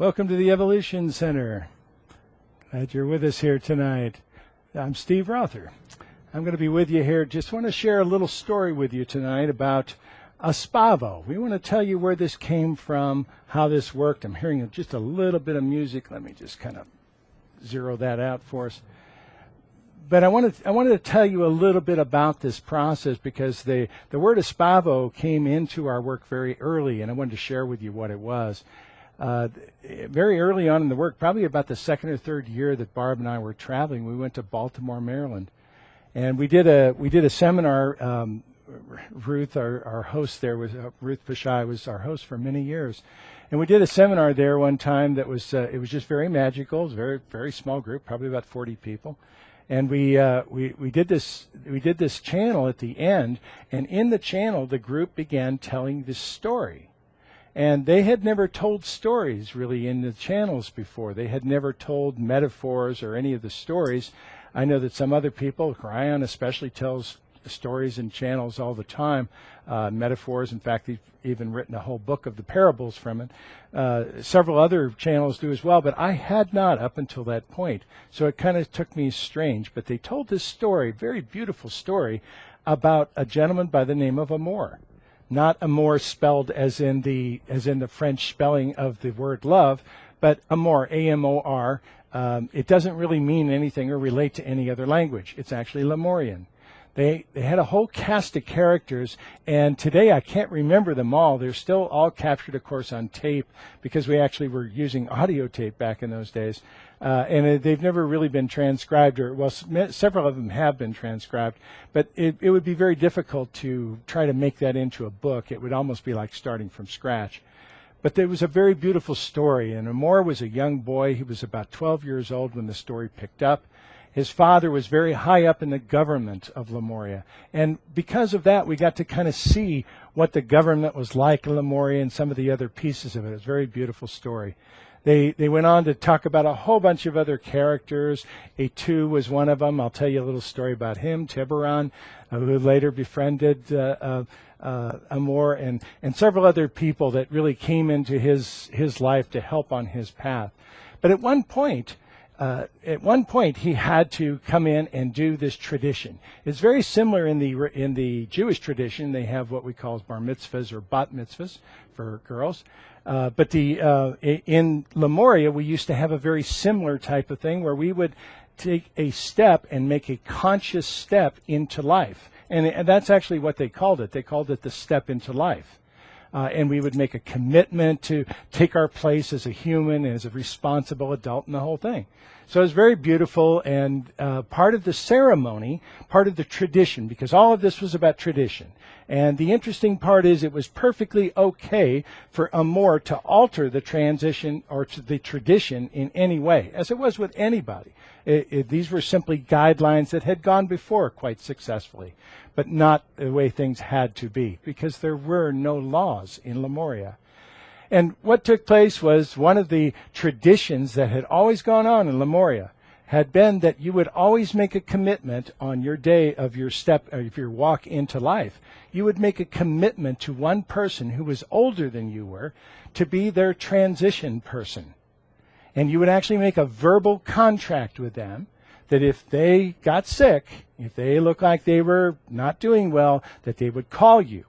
Welcome to the Evolution Center. Glad you're with us here tonight. I'm Steve Rother. I'm going to be with you here. Just want to share a little story with you tonight about Espavo. We want to tell you where this came from, how this worked. I'm hearing just a little bit of music. Let me just kind of zero that out for us. But I wanted to tell you a little bit about this process because the word Espavo came into our work very early, and I wanted to share with you what it was. Very early on in the work, probably about the second or third year that Barb and I were traveling, we went to Baltimore, Maryland, and we did a seminar. Ruth, our host there, was Ruth Pashai, was our host for many years, and we did a seminar there one time that was it was just very magical. It was a very, very small group, probably about 40 people. And we did this channel at the end, and in the channel the group began telling this story. And they had never told stories really in the channels before. They had never told metaphors or any of the stories. I know that some other people, Ryan especially, tells stories in channels all the time, metaphors. In fact, he's even written a whole book of the parables from it. Several other channels do as well, but I had not up until that point. So it kind of took me strange. But they told this story, very beautiful story, about a gentleman by the name of Amour. Not amour spelled as in the French spelling of the word love, but amour, A-M-O-R. It doesn't really mean anything or relate to any other language. It's actually Lemurian. They had a whole cast of characters, and today I can't remember them all. They're still all captured, of course, on tape because we actually were using audio tape back in those days. And they've never really been transcribed, or well, several of them have been transcribed, but it would be very difficult to try to make that into a book. It would almost be like starting from scratch. But there was a very beautiful story, and Amour was a young boy. He was about 12 years old when the story picked up. His father was very high up in the government of Lemuria. And because of that, we got to kind of see what the government was like in Lemuria and some of the other pieces of it. It was a very beautiful story. They went on to talk about a whole bunch of other characters. Etu was one of them. I'll tell you a little story about him. Tiburon, who later befriended Amour, and several other people that really came into his life to help on his path. But at one point, he had to come in and do this tradition. It's very similar in the Jewish tradition. They have what we call bar mitzvahs or bat mitzvahs for girls. But in Lemuria, we used to have a very similar type of thing where we would take a step and make a conscious step into life. And that's actually what they called it. They called it the step into life. And we would make a commitment to take our place as a human, as a responsible adult, and the whole thing. So it was very beautiful, and part of the ceremony, part of the tradition, because all of this was about tradition. And the interesting part is it was perfectly okay for Amour to alter the transition or to the tradition in any way, as it was with anybody. These were simply guidelines that had gone before quite successfully, but not the way things had to be, because there were no laws in Lemuria. And what took place was one of the traditions that had always gone on in Lemuria had been that you would always make a commitment on your day of your step, of your walk into life. You would make a commitment to one person who was older than you were to be their transition person. And you would actually make a verbal contract with them that if they got sick, if they looked like they were not doing well, that they would call you.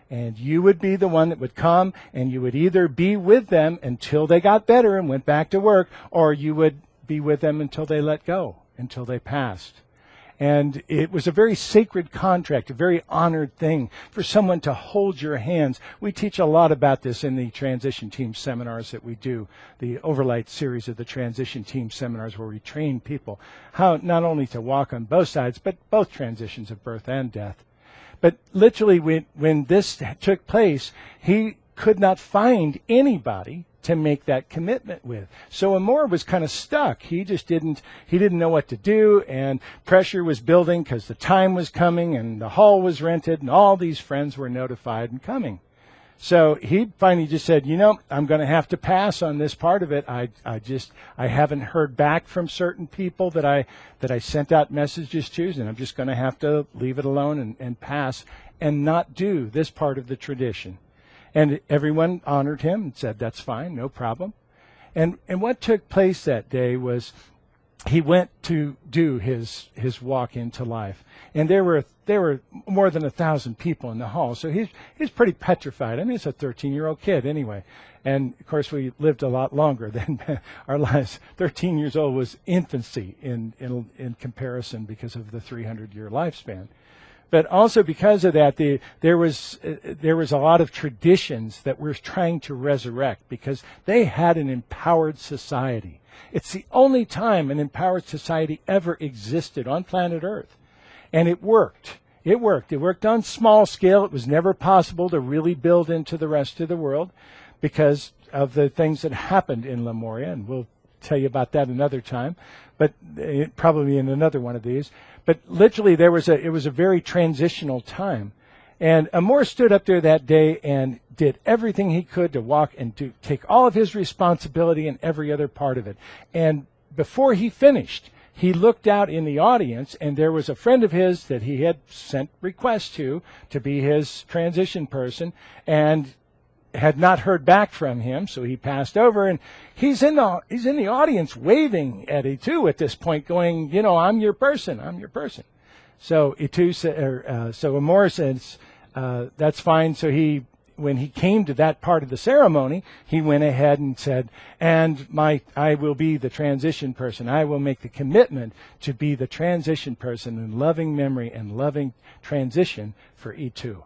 And you would be the one that would come, and you would either be with them until they got better and went back to work, or you would be with them until they let go, until they passed. And it was a very sacred contract, a very honored thing for someone to hold your hands. We teach a lot about this in the transition team seminars that we do, the Overlight series of the transition team seminars where we train people how not only to walk on both sides, but both transitions of birth and death. But literally when this took place, he could not find anybody to make that commitment with. So Amour was kind of stuck. He didn't know what to do, and pressure was building because the time was coming and the hall was rented and all these friends were notified and coming. So he finally just said, I'm going to have to pass on this part of it. I haven't heard back from certain people that I sent out messages to, and I'm just going to have to leave it alone and pass and not do this part of the tradition. And everyone honored him and said, that's fine, no problem. And what took place that day was he went to do his walk into life, and there were more than 1,000 people in the hall. So he's pretty petrified. I mean, it's a 13-year-old kid anyway, and of course we lived a lot longer than our lives. 13 years old was infancy in comparison because of the 300-year lifespan. But also because of that, there was a lot of traditions that we're trying to resurrect because they had an empowered society. It's the only time an empowered society ever existed on planet Earth. And it worked. It worked. It worked on small scale. It was never possible to really build into the rest of the world because of the things that happened in Lemuria, and we'll tell you about that another time, but probably in another one of these. But literally, it was a very transitional time. And Amor stood up there that day and did everything he could to walk and to take all of his responsibility and every other part of it. And before he finished, he looked out in the audience, and there was a friend of his that he had sent requests to be his transition person, and had not heard back from him, so he passed over, and he's in the audience waving at Itu at this point, going, I'm your person, I'm your person. So so Amor says, that's fine. So when he came to that part of the ceremony, he went ahead and said, I will be the transition person. I will make the commitment to be the transition person in loving memory and loving transition for Itu.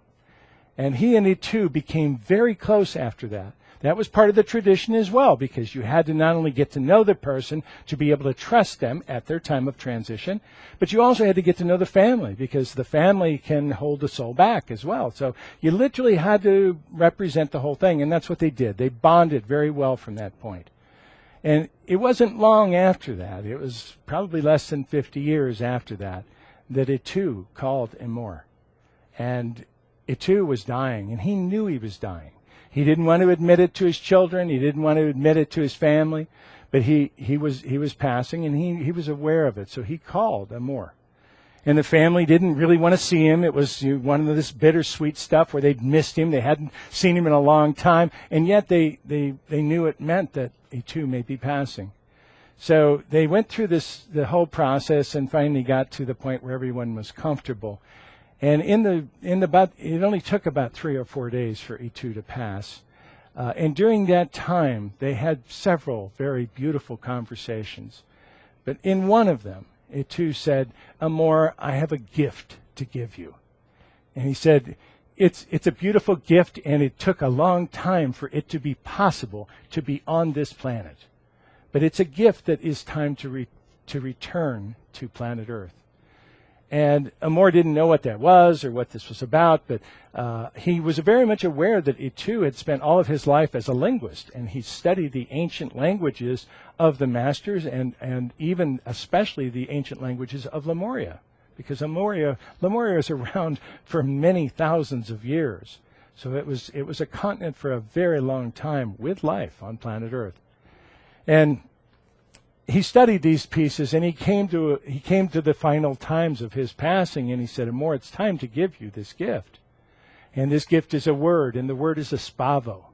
And he and Itu became very close after that. That was part of the tradition as well, because you had to not only get to know the person to be able to trust them at their time of transition, but you also had to get to know the family, because the family can hold the soul back as well. So you literally had to represent the whole thing, and that's what they did. They bonded very well from that point. And it wasn't long after that, it was probably less than 50 years after that, that Itu called Amor. And Itu was dying, and he knew he was dying. He didn't want to admit it to his children. He didn't want to admit it to his family. But he was passing, and he was aware of it. So he called Amor. And the family didn't really want to see him. It was one of this bittersweet stuff where they'd missed him. They hadn't seen him in a long time. And yet they knew it meant that Itu may be passing. So they went through the whole process and finally got to the point where everyone was comfortable. And it only took about 3 or 4 days for Itu to pass. And during that time, they had several very beautiful conversations. But in one of them, Itu said, Amor, I have a gift to give you. And he said, it's a beautiful gift, and it took a long time for it to be possible to be on this planet. But it's a gift that is time to return to planet Earth. And Amor didn't know what that was or what this was about, but he was very much aware that Itu had spent all of his life as a linguist, and he studied the ancient languages of the masters and even especially the ancient languages of Lemuria, because Lemuria is around for many thousands of years. So it was a continent for a very long time with life on planet Earth. And he studied these pieces, and he came to the final times of his passing, and he said, Amor, it's time to give you this gift. And this gift is a word, and the word is Espavo.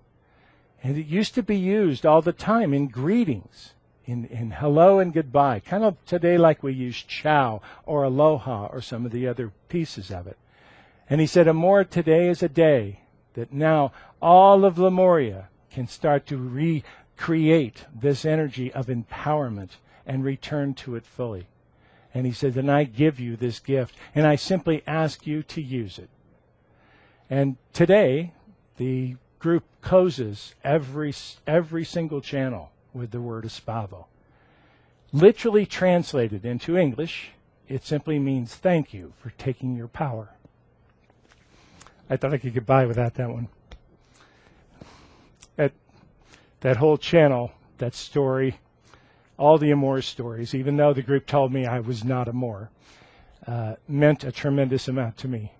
And it used to be used all the time in greetings, in hello and goodbye, kind of today like we use ciao or aloha or some of the other pieces of it. And he said, Amor, today is a day that now all of Lemuria can start to recreate this energy of empowerment and return to it fully. And he said, then I give you this gift, and I simply ask you to use it. And today, the group closes every single channel with the word Espavo. Literally translated into English, it simply means thank you for taking your power. I thought I could get by without that one. That whole channel, that story, all the Amor stories, even though the group told me I was not Amor, meant a tremendous amount to me.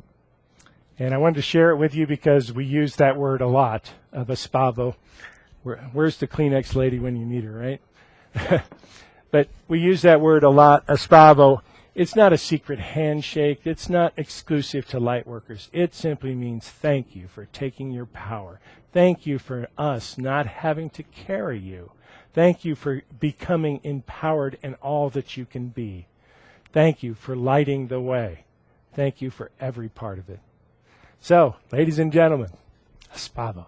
And I wanted to share it with you because we use that word a lot, of Espavo. Where's the Kleenex lady when you need her, right? But we use that word a lot, Espavo. It's not a secret handshake. It's not exclusive to light workers. It simply means thank you for taking your power. Thank you for us not having to carry you. Thank you for becoming empowered in all that you can be. Thank you for lighting the way. Thank you for every part of it. So, ladies and gentlemen, Espavo.